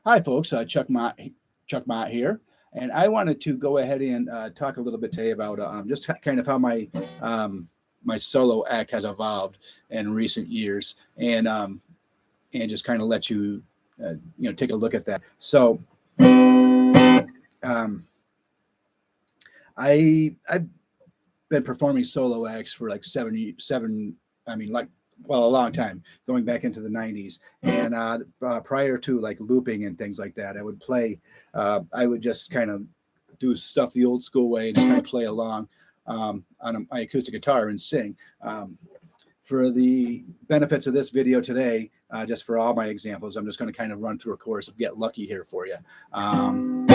Hi, folks. Chuck Mott here, and I wanted to go ahead and talk a little bit today about just kind of how my solo act has evolved in recent years, and just kind of let you take a look at that. So, um, I've been performing solo acts for like 7. I mean, like, well, a long time, going back into the 90s. And prior to like looping and things like that, I would play. I would just kind of do stuff the old school way and just kind of play along my acoustic guitar and sing. For the benefits of this video today, just for all my examples, I'm just going to kind of run through a course of Get Lucky here for you. And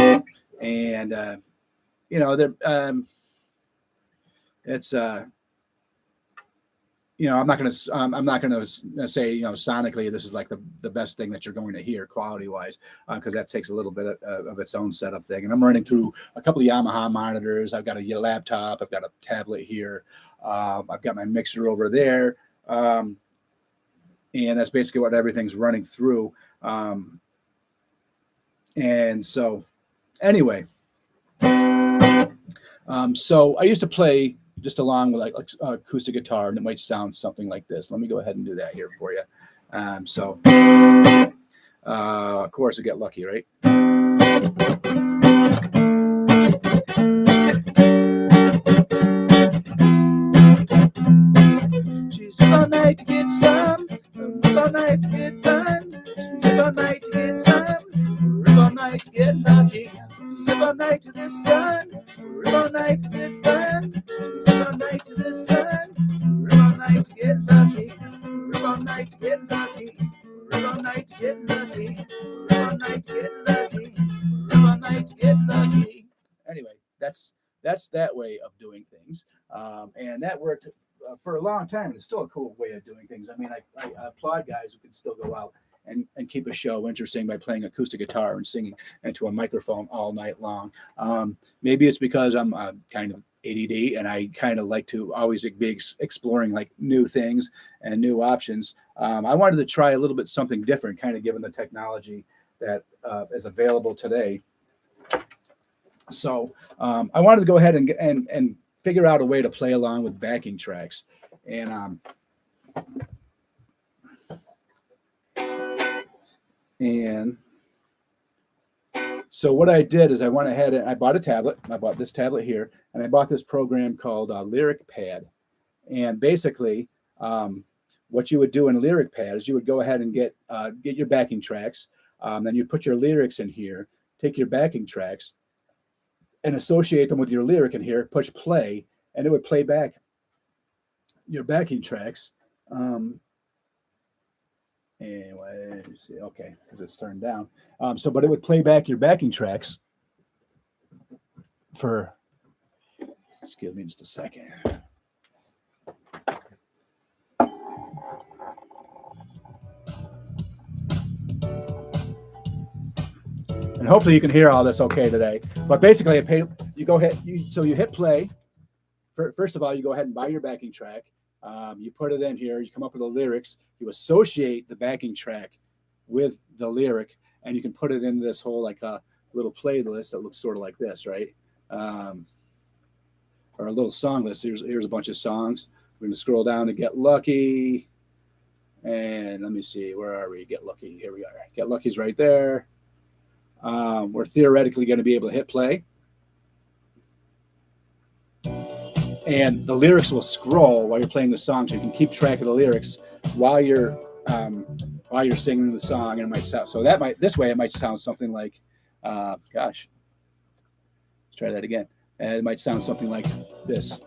there. It's I'm not going to say sonically this is like the best thing that you're going to hear quality wise, because that takes a little bit of its own setup thing. And I'm running through a couple of Yamaha monitors. I've got a laptop. I've got a tablet here. I've got my mixer over there, and that's basically what everything's running through. And so anyway, so I used to play just along with like acoustic guitar, and it might sound something like this. Let me go ahead and do that here for you. Of course, I Get Lucky, right? She's up all night to get some, up all night to get fun. She's up all night to get some, up all night to get lucky. She's up all night to the sun, up all night to get fun. She's up all night to the sun, up all night to get lucky. Up all night to get lucky, up all night to get lucky, up all night to get lucky, up all night to get lucky. Anyway, that's that way of doing things, and that worked for a long time. It's still a cool way of doing things. I mean, I applaud guys who can still go out and keep a show interesting by playing acoustic guitar and singing into a microphone all night long. Maybe it's because I'm kind of ADD and I kind of like to always be exploring like new things and new options. I wanted to try a little bit something different, kind of given the technology that is available today. So I wanted to go ahead and figure out a way to play along with backing tracks. And so what I did is I went ahead and I bought a tablet. I bought this tablet here, and I bought this program called Lyric Pad. And basically, what you would do in Lyric Pad is you would go ahead and get your backing tracks. Then you put your lyrics in here, take your backing tracks, and associate them with your lyric in here. Push play, and it would play back your backing tracks. Anyway, okay, because it's turned down. But it would play back your backing tracks for, excuse me just a second. And hopefully you can hear all this okay today. But basically, you hit play. First of all, you go ahead and buy your backing track. You put it in here. You come up with the lyrics. You associate the backing track with the lyric, and you can put it in this whole like a little playlist that looks sort of like this, right? Or a little song list. Here's a bunch of songs. We're going to scroll down to Get Lucky. And let me see. Where are we? Get Lucky. Here we are. Get Lucky's right there. We're theoretically going to be able to hit play. And the lyrics will scroll while you're playing the song, so you can keep track of the lyrics while you're singing the song. And it might sound this way. It might sound something like, let's try that again. And it might sound something like this.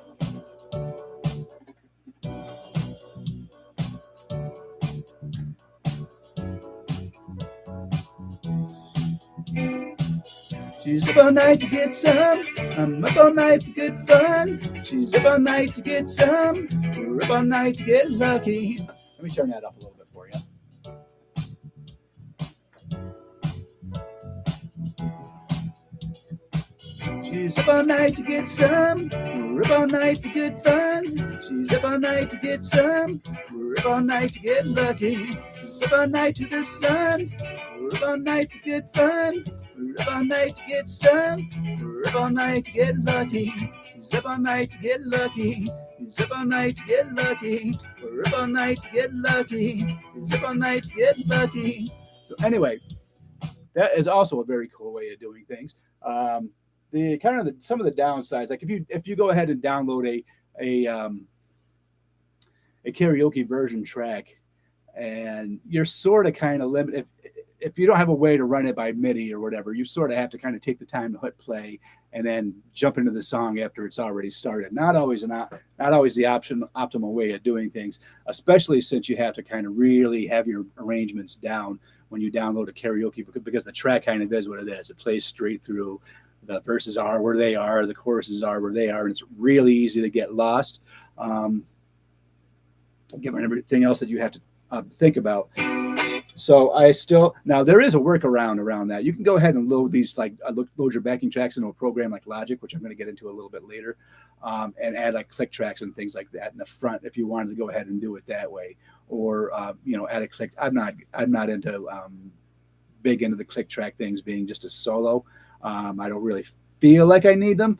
She's up all night to get some. I'm up all night for good fun. She's up all night to get some. We're up all night to get lucky. Let me turn that up a little bit for you. She's up all night to get some. We're up all night for good fun. She's up all night to get some. We're up all night to get lucky. She's Zip all night to the sun. Rip all night to get fun. Rip all night to get sun. Rip all night to get lucky. Zip all night to get lucky. Zip all night to get lucky. Rip all night to get lucky. Zip all night to get lucky. So anyway, that is also a very cool way of doing things. The kind of some of the downsides, like if you go ahead and download a karaoke version track, and you're sort of kind of limited. If you don't have a way to run it by MIDI or whatever, you sort of have to kind of take the time to hit play and then jump into the song after it's already started. Not always the optimal way of doing things, especially since you have to kind of really have your arrangements down when you download a karaoke, because the track kind of is what it is. It plays straight through. The verses are where they are, the choruses are where they are, and it's really easy to get lost. Given everything else that you have to think about. So now there is a workaround around that. You can go ahead and load these, load your backing tracks into a program like Logic, which I'm going to get into a little bit later, and add like click tracks and things like that in the front if you wanted to go ahead and do it that way, or add a click. I'm not into big into the click track things being just a solo. I don't really feel like I need them.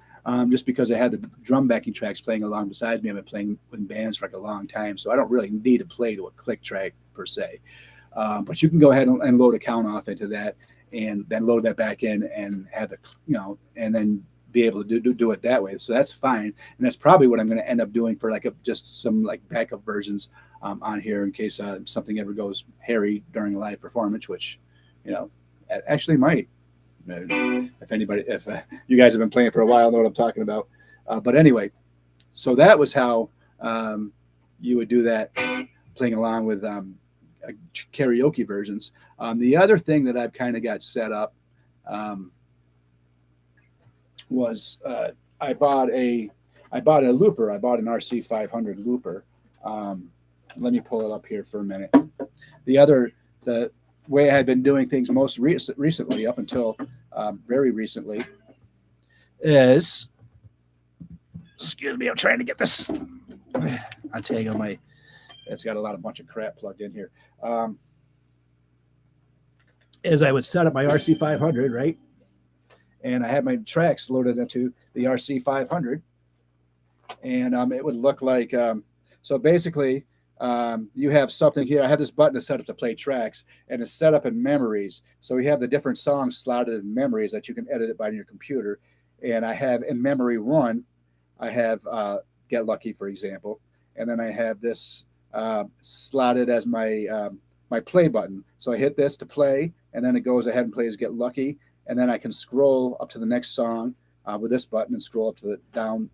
Just because I had the drum backing tracks playing along beside me. I've been playing with bands for like a long time, so I don't really need to play to a click track per se. But you can go ahead and load a count off into that, and then load that back in and have the, and then be able to do it that way. So that's fine, and that's probably what I'm going to end up doing for just some like backup versions on here in case something ever goes hairy during a live performance, which actually might. If you guys have been playing for a while, know what I'm talking about. But anyway, so that was how you would do that, playing along with karaoke versions. The other thing that I've kind of got set up was I bought a looper. I bought an RC 500 looper. Let me pull it up here for a minute. The way I had been doing things most recently, up until very recently, is, excuse me, I'm trying to get this on tag on my, it's got a bunch of crap plugged in here. Is I would set up my RC 500, right? And I had my tracks loaded into the RC 500, and it would look like, so basically, you have something here. I have this button set up to play tracks, and it's set up in memories. So we have the different songs slotted in memories that you can edit it by your computer. And I have in memory 1, I have Get Lucky, for example. And then I have this slotted as my my play button. So I hit this to play, and then it goes ahead and plays Get Lucky. And then I can scroll up to the next song with this button and scroll up to the down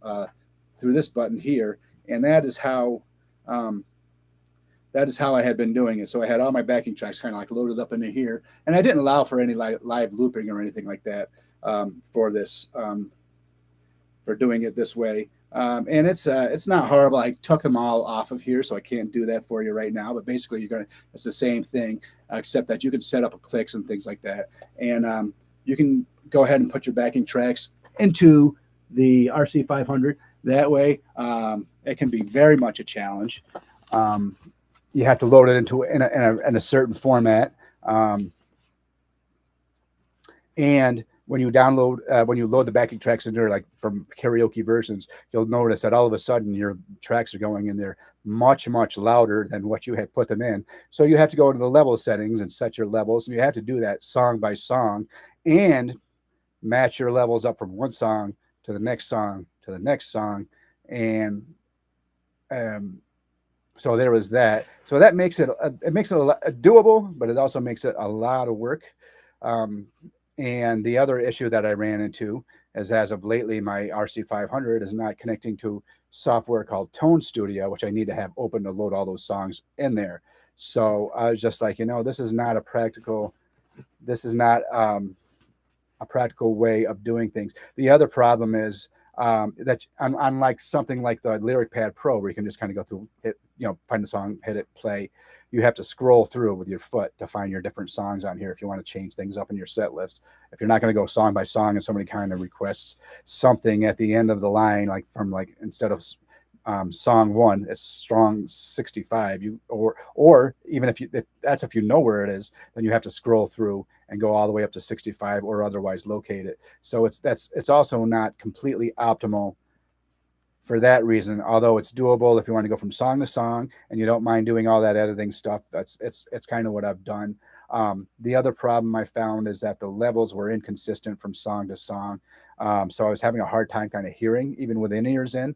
through this button here. And that is how I had been doing it. So I had all my backing tracks kind of like loaded up into here, and I didn't allow for any live looping or anything like that for this, for doing it this way. And it's not horrible. I took them all off of here, so I can't do that for you right now. But basically, it's the same thing, except that you can set up clicks and things like that, and you can go ahead and put your backing tracks into the RC 500. That way, it can be very much a challenge. You have to load it into in a certain format, and when you load the backing tracks in there, like from karaoke versions, you'll notice that all of a sudden your tracks are going in there much louder than what you had put them in. So you have to go into the level settings and set your levels, and you have to do that song by song and match your levels up from one song to the next song to the next song, and so there was that. So that makes it doable, but it also makes it a lot of work. And the other issue that I ran into is, as of lately, my RC 500 is not connecting to software called Tone Studio, which I need to have open to load all those songs in there. So I was just like, this is not a practical way of doing things. The other problem is that unlike something like the Lyric Pad Pro, where you can just kind of go through it, find the song, hit it, play, you have to scroll through with your foot to find your different songs on here if you want to change things up in your set list. If you're not going to go song by song and somebody kind of requests something at the end of the line, instead of song one, it's strong 65. Or even if that's if you know where it is, then you have to scroll through and go all the way up to 65 or otherwise locate it. So it's also not completely optimal for that reason, although it's doable if you want to go from song to song and you don't mind doing all that editing stuff. It's kind of what I've done. The other problem I found is that the levels were inconsistent from song to song, so I was having a hard time kind of hearing, even with in ears in,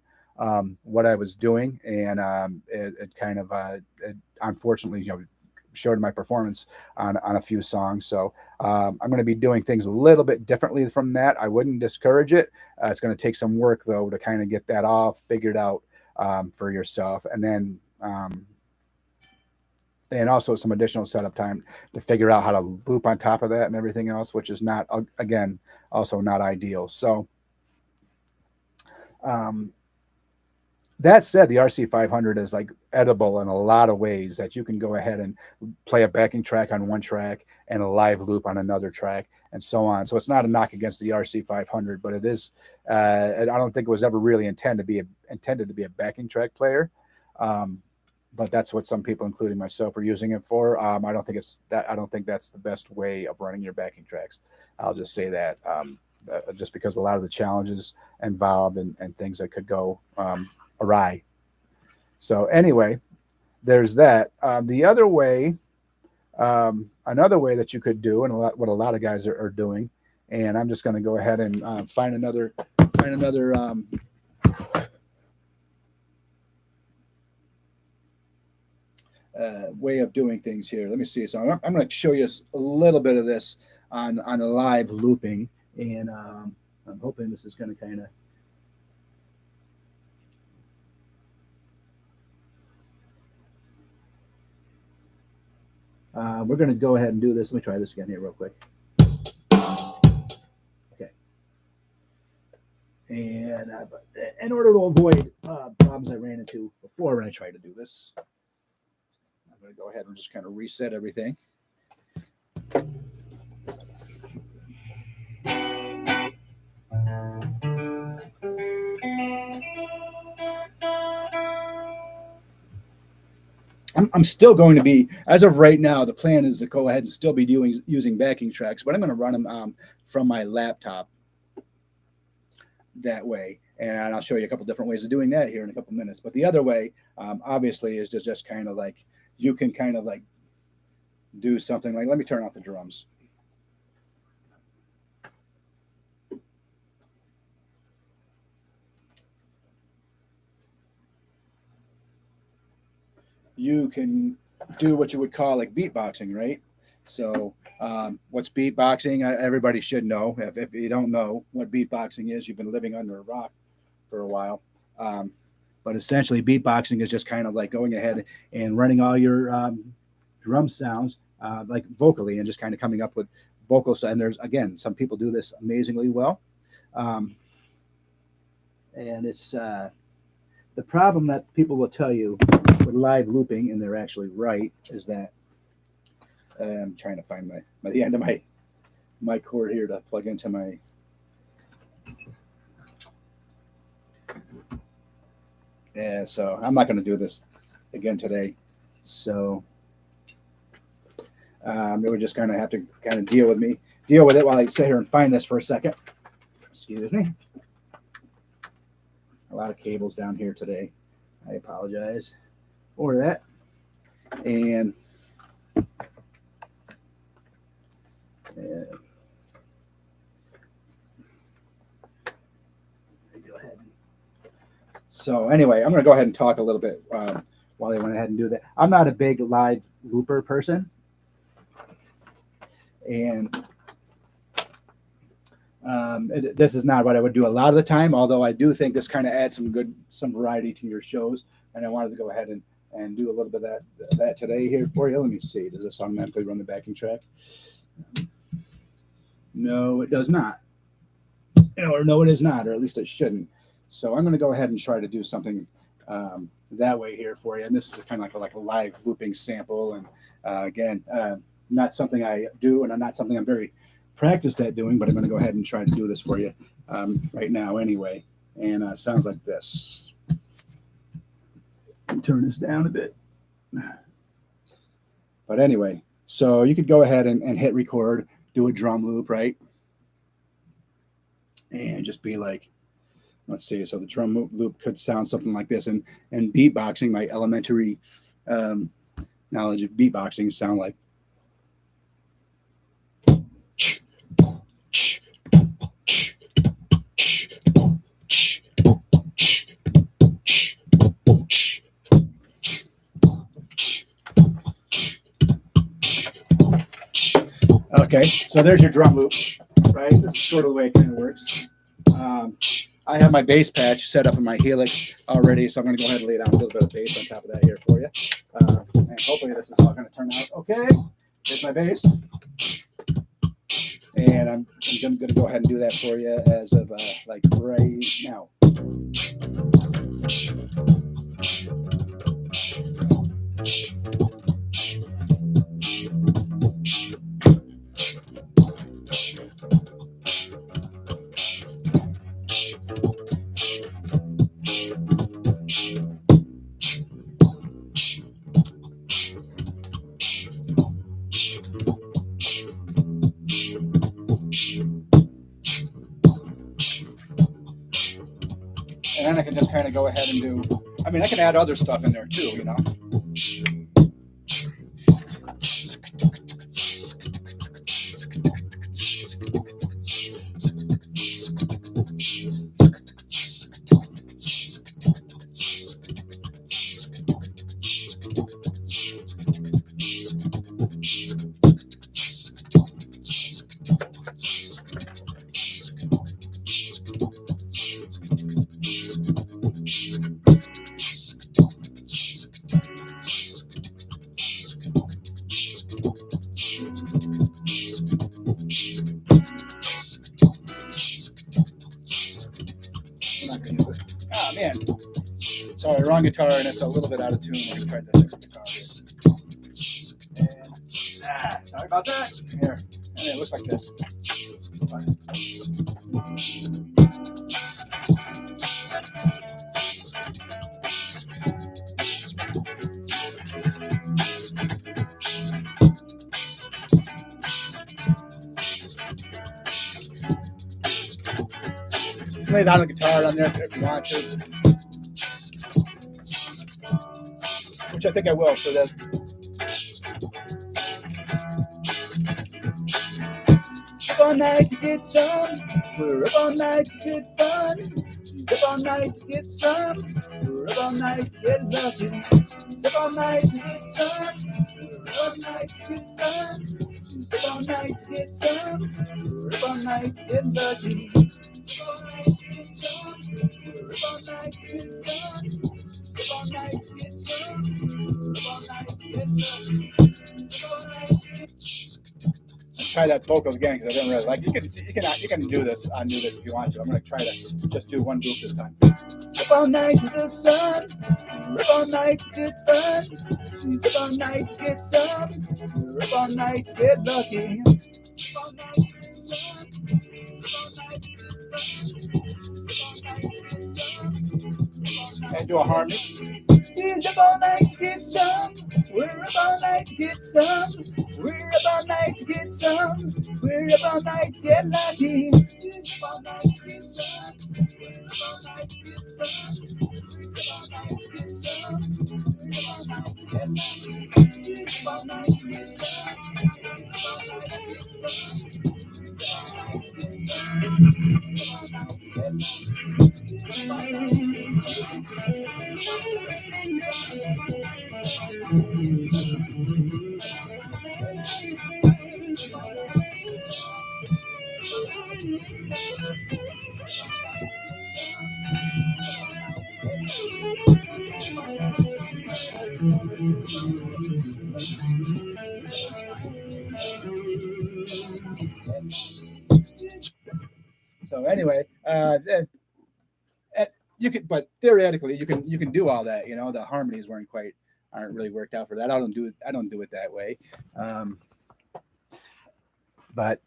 what I was doing, and it kind of it unfortunately, showed my performance on a few songs. So I'm going to be doing things a little bit differently from that. I wouldn't discourage it. It's going to take some work though to kind of get that all figured out for yourself, and also some additional setup time to figure out how to loop on top of that and everything else, which is not, again, also not ideal. So that said, the RC500 is like edible in a lot of ways, that you can go ahead and play a backing track on one track and a live loop on another track and so on. So it's not a knock against the RC500, but it is, I don't think it was ever really intended to be a backing track player. But that's what some people, including myself, are using it for. I don't think that's the best way of running your backing tracks. I'll just say that, just because a lot of the challenges involved and things that could go awry. So anyway, there's that. The other way, another way that you could do, and what a lot of guys are doing, and I'm just going to go ahead and find another way of doing things here. Let me see. So I'm going to show you a little bit of this on a live looping, and I'm hoping this is going to kind of. We're going to go ahead and do this. Let me try this again here real quick. Okay. And in order to avoid problems I ran into before when I tried to do this, I'm going to go ahead and just kind of reset everything. I'm still going to be, as of right now, the plan is to go ahead and still be using backing tracks, but I'm going to run them from my laptop that way. And I'll show you a couple different ways of doing that here in a couple minutes. But the other way, obviously, is to just kind of like, you can kind of like do something like, let me turn off the drums. You can do what you would call like beatboxing, right? So what's beatboxing? Everybody should know. If you don't know what beatboxing is, you've been living under a rock for a while. But essentially, beatboxing is just kind of like going ahead and running all your drum sounds like vocally, and just kind of coming up with vocals. And there's, again, some people do this amazingly well. And it's the problem that people will tell you with live looping, and they're actually right, is that I'm trying to find the end of my cord here to plug into my. Yeah, so I'm not going to do this again today. So it would just kind of have to kind of deal with it while I sit here and find this for a second. Excuse me. A lot of cables down here today. I apologize for that. And go ahead. So anyway, I'm going to go ahead and talk a little bit while they went ahead and do that. I'm not a big live looper person, and this is not what I would do a lot of the time, although I do think this kind of adds some variety to your shows, and I wanted to go ahead and do a little bit of that today here for you. Let me see. Does this automatically run the backing track? No, it does not. Or no, it is not, or at least it shouldn't. So I'm going to go ahead and try to do something that way here for you. And this is kind of like a live looping sample. And again, not something I do, and not something I'm very practiced at doing, but I'm going to go ahead and try to do this for you right now anyway. And sounds like this. Turn this down a bit. But anyway, so you could go ahead and hit record, do a drum loop, right? And just be like, let's see. So the drum loop could sound something like this. And beatboxing, my elementary knowledge of beatboxing sound like. Okay, so there's your drum loop, right? This is sort of the way it kind of works. I have my bass patch set up in my Helix already, so I'm going to go ahead and lay down a little bit of bass on top of that here for you. And hopefully this is all going to turn out okay. Here's my bass. And I'm going to go ahead and do that for you as of like right now. And then I can just kind of go ahead and do, I mean, I can add other stuff in there too, you know. Oh man, sorry, wrong guitar, and it's a little bit out of tune. Let me try this different guitar here. And, sorry about that. Here, and it looks like this. Lay down the guitar on there if you want to, which I think I will for this. Up all night to get some, we're up all night to get fun. She's up all night to get some, we're up all night to get lucky. She's up all night to get some, we're up all night to get fun. She's up all night to get some, we're up all night to get lucky. Try that vocals again because I didn't really like it. You can do this if you want to. I'm going to try to just do one group this time. Up all night to the sun, up all night to get fun. She's up all night to get some, up all night to get lucky. And do a harmony. She's up all night to get some. We're up all night to get some. We're up all night to get some. We're up all night to get lucky. She's up all night to get some. We're up all night to get some. We're up all night to get some. We're up all night to get lucky. She's up all night to get some. We're up all night to get some. We're up all night to get some. We're up all night to get So anyway, you could, but theoretically, you can do all that. You know, the harmonies aren't really worked out for that. I don't do it that way. But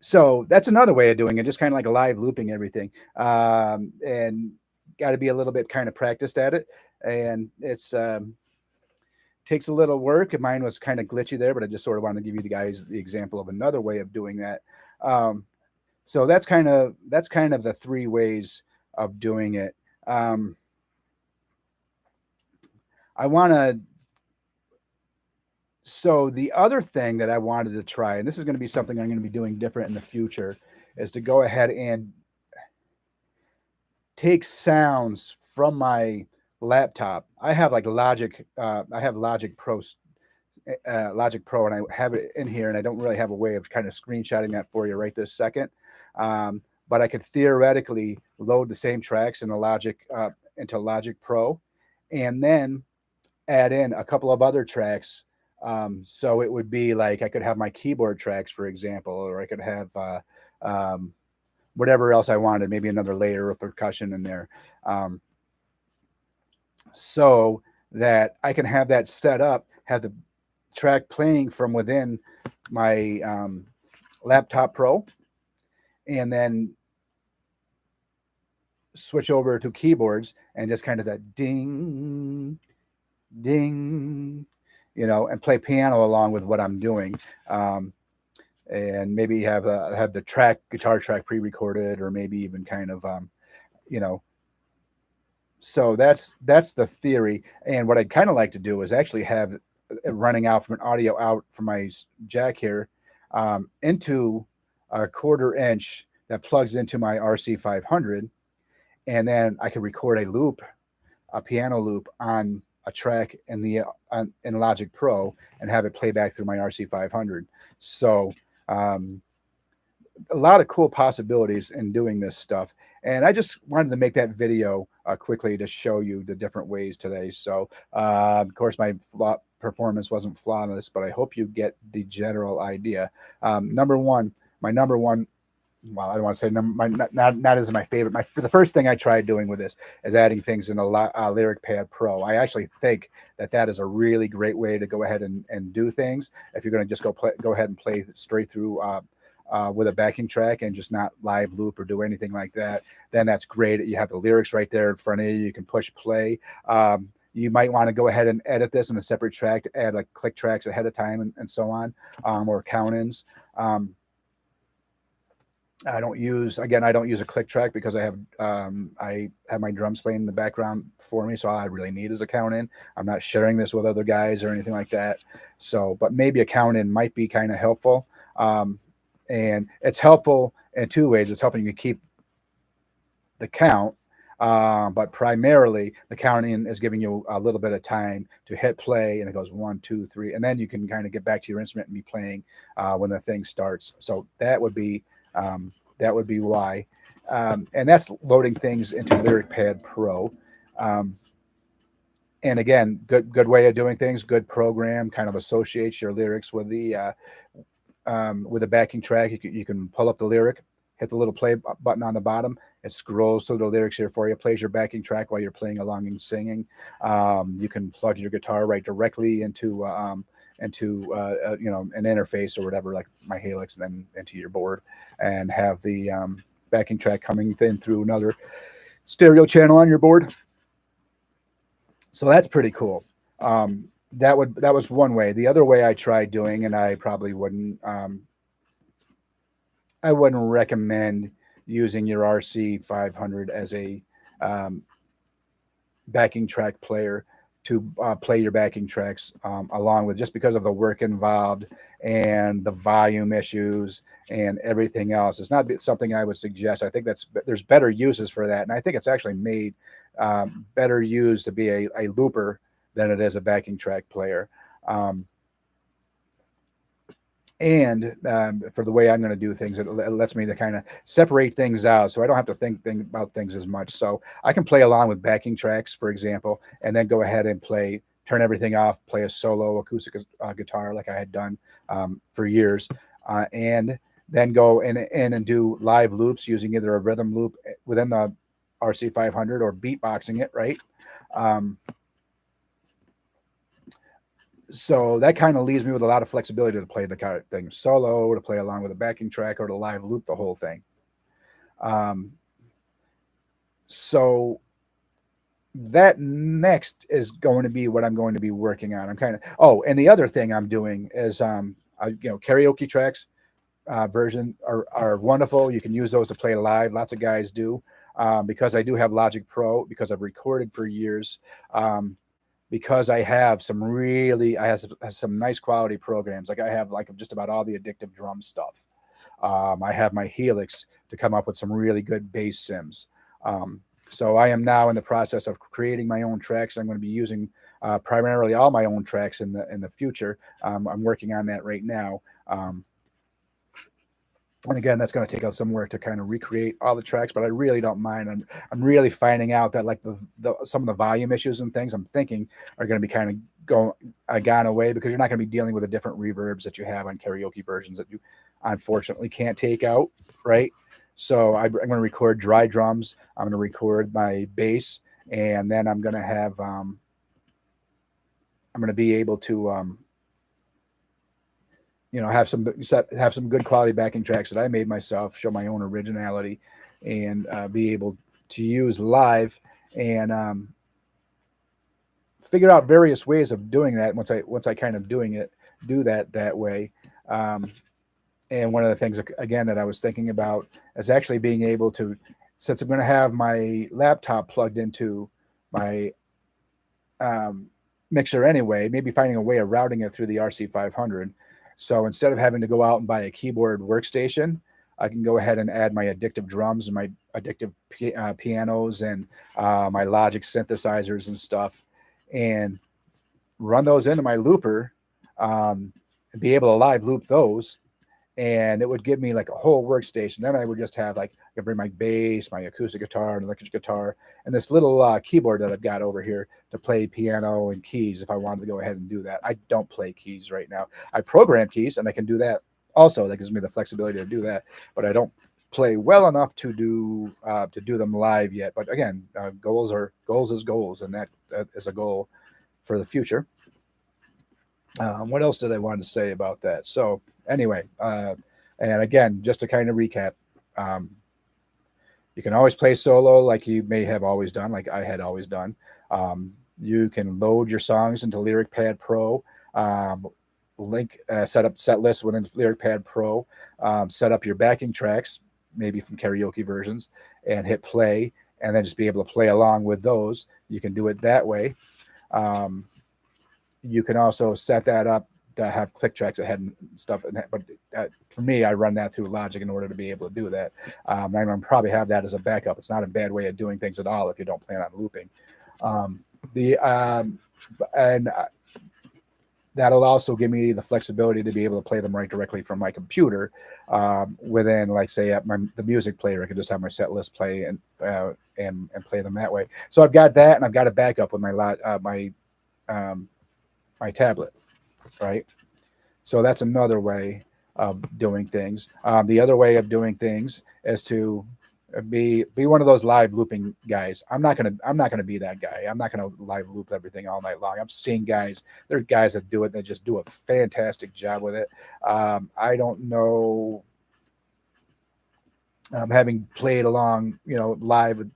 so that's another way of doing it, just kind of like a live looping everything, and got to be a little bit kind of practiced at it. and it's takes a little work. Mine was kind of glitchy there, but I just sort of wanted to give you the guys the example of another way of doing that. Um, so that's kind of the three ways of doing it. Um, I want to. So the other thing that I wanted to try, and this is going to be something I'm going to be doing different in the future, is to go ahead and take sounds from my laptop. I have like Logic. I have Logic Pro, and I have it in here, and I don't really have a way of kind of screenshotting that for you right this second. But I could theoretically load the same tracks in the Logic into Logic Pro, and then add in a couple of other tracks. So it would be like I could have my keyboard tracks, for example, or I could have um, whatever else I wanted, maybe another layer of percussion in there. Um, so that I can have that set up, have the track playing from within my laptop Pro, and then switch over to keyboards and just kind of that ding, ding, and play piano along with what I'm doing. And maybe have the guitar track pre-recorded, or maybe even kind of, you know, so that's the theory. And what I'd kind of like to do is actually have it running out from an audio out from my jack here into a 1/4 inch that plugs into my RC500, and then I could record a piano loop on a track in in Logic Pro and have it play back through my RC500. So a lot of cool possibilities in doing this stuff. And I just wanted to make that video quickly to show you the different ways today. So, of course, my performance wasn't flawless, but I hope you get the general idea. Number one, well, I don't want to say not as my favorite. The first thing I tried doing with this is adding things in a Lyric Pad Pro. I actually think that is a really great way to go ahead and do things. If you're going to just go ahead and play straight through with a backing track and just not live loop or do anything like that, then that's great. You have the lyrics right there in front of you. You can push play. You might want to go ahead and edit this in a separate track to add like click tracks ahead of time and so on, or count-ins. I don't use a click track because I have my drums playing in the background for me. So all I really need is a count in. I'm not sharing this with other guys or anything like that. So, but maybe a count in might be kind of helpful. And it's helpful in two ways. It's helping you keep the count, but primarily the counting is giving you a little bit of time to hit play, and it goes 1, 2, 3, and then you can kind of get back to your instrument and be playing when the thing starts. So that would be why, and that's loading things into Lyric Pad Pro. And again, good way of doing things. Good program, kind of associates your lyrics with the backing track. You can pull up the lyric, hit the little play button on the bottom. It scrolls through the lyrics here for you, plays your backing track while you're playing along and singing. You can plug your guitar right directly into an interface or whatever, like my Helix, then into your board, and have the backing track coming in through another stereo channel on your board. So that's pretty cool. That was one way. The other way I tried doing, and I probably wouldn't recommend using your RC500 as a backing track player to play your backing tracks along with, just because of the work involved and the volume issues and everything else. It's not something I would suggest. I think there's better uses for that, and I think it's actually made better used to be a looper than it is a backing track player. And for the way I'm going to do things, it lets me to kind of separate things out, so I don't have to think about things as much. So I can play along with backing tracks, for example, and then go ahead and turn everything off, play a solo acoustic guitar like I had done for years, and then go in and do live loops using either a rhythm loop within the RC500 or beatboxing it, right? So that kind of leaves me with a lot of flexibility to play the kind of thing solo, to play along with a backing track, or to live loop the whole thing. So that next is going to be what I'm going to be working on. I'm kind of, oh, and the other thing I'm doing is karaoke tracks version are wonderful. You can use those to play live. Lots of guys do. Because I do have Logic Pro, because I've recorded for years, because I have some nice quality programs. Like I have like just about all the Addictive Drum stuff. I have my Helix to come up with some really good bass sims. So I am now in the process of creating my own tracks. I'm going to be using primarily all my own tracks in the future. I'm working on that right now. And again, that's going to take out some work to kind of recreate all the tracks, but I really don't mind. I'm really finding out that like some of the volume issues and things I'm thinking are going to be kind of gone away, because you're not going to be dealing with the different reverbs that you have on karaoke versions that you unfortunately can't take out, right? So I'm going to record dry drums. I'm going to record my bass, and then I'm going to have I'm going to be able to have some good quality backing tracks that I made myself, show my own originality, and be able to use live, and figure out various ways of doing that once I kind of do that way. And one of the things again that I was thinking about is actually being able to, since I'm going to have my laptop plugged into my mixer anyway, maybe finding a way of routing it through the RC500. So instead of having to go out and buy a keyboard workstation, I can go ahead and add my Addictive Drums and my Addictive pianos and my Logic synthesizers and stuff, and run those into my looper, and be able to live loop those. And it would give me like a whole workstation. Then I would just have like, I could bring my bass, my acoustic guitar, and electric guitar, and this little keyboard that I've got over here to play piano and keys if I wanted to go ahead and do that. I don't play keys right now. I program keys, and I can do that also. That gives me the flexibility to do that, but I don't play well enough to do them live yet. But again, goals is goals, and that is a goal for the future. What else did I want to say about that? So anyway, and again, just to kind of recap, you can always play solo like you may have always done, like I had always done. You can load your songs into LyricPad Pro, set up set lists within LyricPad Pro, set up your backing tracks, maybe from karaoke versions, and hit play, and then just be able to play along with those. You can do it that way. You can also set that up to have click tracks ahead and stuff. But for me, I run that through Logic in order to be able to do that. I'm going to probably have that as a backup. It's not a bad way of doing things at all if you don't plan on looping. That'll also give me the flexibility to be able to play them right directly from my computer, within, like, say, the music player. I could just have my set list play and play them that way. So I've got that, and I've got a backup with my tablet, right? So that's another way of doing things. The other way of doing things is to be one of those live looping guys. I'm not gonna be that guy. I'm not gonna live loop everything all night long. I'm seeing guys. There are guys that do it. They just do a fantastic job with it. I don't know. Having played along, live with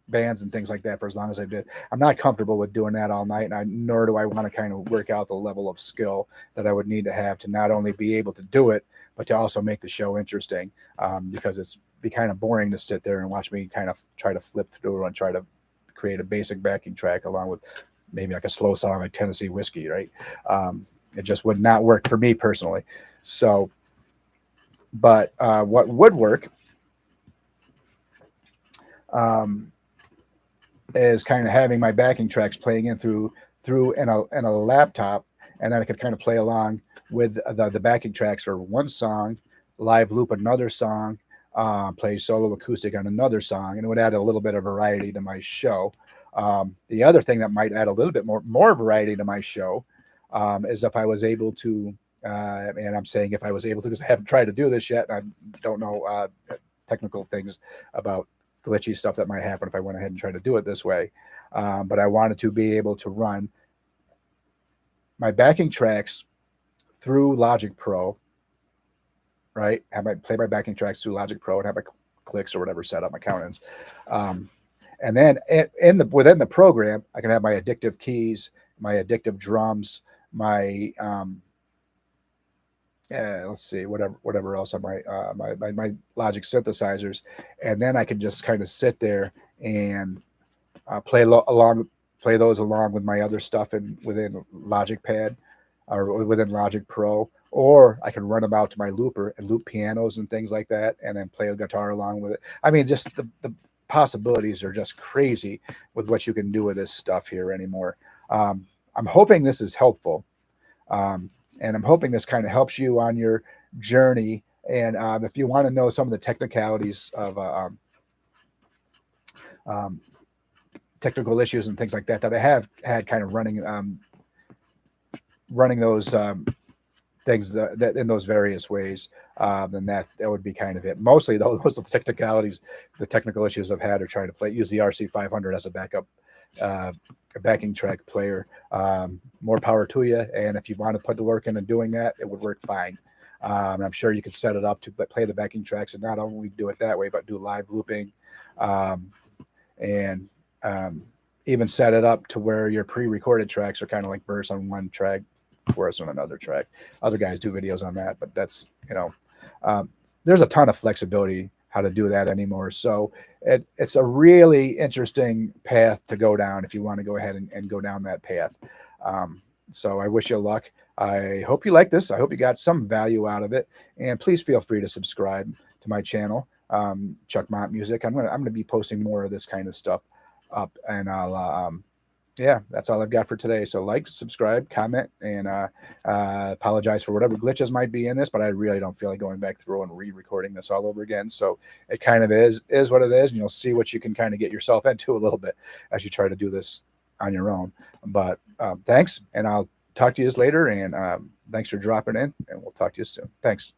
bands and things like that for as long as I did, I'm not comfortable with doing that all night, and nor do I want to kind of work out the level of skill that I would need to have to not only be able to do it, but to also make the show interesting. Because it's be kind of boring to sit there and watch me kind of try to flip through and try to create a basic backing track along with maybe like a slow song like Tennessee Whiskey, right? It just would not work for me personally. So, but what would work is kind of having my backing tracks playing in through in a laptop, and then I could kind of play along with the backing tracks for one song, live loop another song, play solo acoustic on another song, and it would add a little bit of variety to my show. The other thing that might add a little bit more variety to my show is if I was able to, and I'm saying if I was able to because I haven't tried to do this yet. I don't know technical things about glitchy stuff that might happen if I went ahead and tried to do it this way. But I wanted to be able to run my backing tracks through Logic Pro, right? Play my backing tracks through Logic Pro and have my clicks or whatever set up, my count-ins. And then within the program, I can have my addictive keys, my addictive drums, my let's see, whatever else on my Logic synthesizers, and then I can just kind of sit there and play those along with my other stuff within Logic Pad or within Logic Pro, or I can run them out to my looper and loop pianos and things like that, and then play a guitar along with it. I mean, just the possibilities are just crazy with what you can do with this stuff here anymore. I'm hoping this is helpful. And I'm hoping this kind of helps you on your journey. And if you want to know some of the technicalities of technical issues and things like that I have had kind of running those things that in those various ways, then that would be kind of it. Mostly those are the technicalities, the technical issues I've had are trying to use the RC500 as a backup a backing track player. More power to you, and if you want to put the work into doing that, it would work fine. I'm sure you could set it up to play the backing tracks and not only do it that way, but do live looping, and even set it up to where your pre-recorded tracks are kind of like verse on one track, chorus on another track. Other guys do videos on that, but that's, there's a ton of flexibility how to do that anymore. So it's a really interesting path to go down if you want to go ahead and go down that path. So I wish you luck. I hope you like this. I hope you got some value out of it. And please feel free to subscribe to my channel, Chuck Mott Music. I'm gonna be posting more of this kind of stuff up, and I'll yeah, that's all I've got for today. So like, subscribe, comment, and apologize for whatever glitches might be in this, but I really don't feel like going back through and re-recording this all over again. So it kind of is what it is, and you'll see what you can kind of get yourself into a little bit as you try to do this on your own. But thanks, and I'll talk to you later, and thanks for dropping in, and we'll talk to you soon. Thanks.